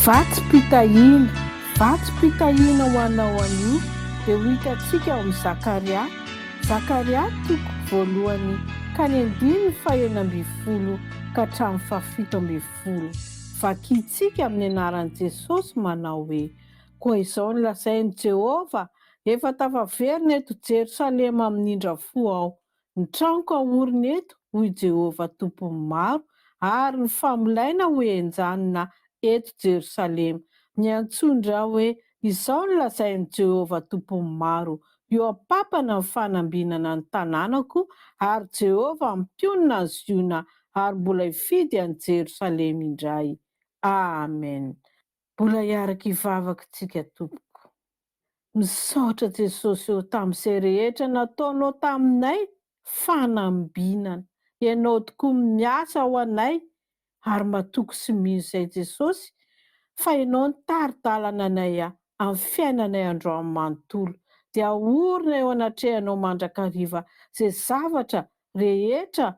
VATSIM-PITAHIANA, VATSIM-PITAHIANA ho anao anio dia ho hitantsika ao amin'ny Zakaria. Zakaria toko voalohany ka ny 5:20 ka hatramin'ny 7:10. Vakintsika amin'ny anaran'i Jesosy manao hoe: koa izao nolazain'i Jehova, efa tafaverina eto Jerosalema amin'indra fo aho. Ny tranoko ahorona eto hoy Jehova tompony maro, ary ny famolaina ho enjanina eto Jerosalema. Miantsondra hoe izao nolazain'i Jehova tompony maro, io ampapana ny fanambinana ny tanànako, ary Jehova ampionona ny ziona, ary mbola hifidy any Jerosalema indray. Amen. Mbola hiaraka hivavaka tsika tompoko. Misaotra Jesosy eo tamin'izay rehetra nataonao taminay, fanambinana. Ianao tokoa miasa ho anay, ary matoky sy mino izay Jesosy, fa ianao nitari-dalana anay amin'ny fiainanay androany manontolo, dia ahorona eo anatrehanao mandrakariva izay zavatra rehetra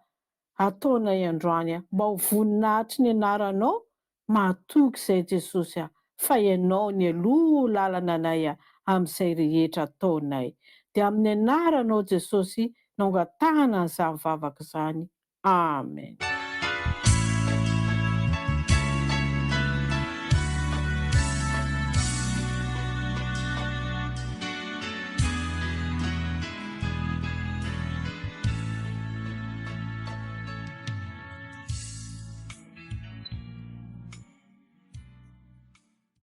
ataonay androany mba ho voninahitry ny anaranao. Matoky izay Jesosy fa ianao ny aloha lalana anay amin'izay rehetra ataonay. Dia amin'ny anaranao Jesosy no angatahana an'izany vavaka izany. Amen.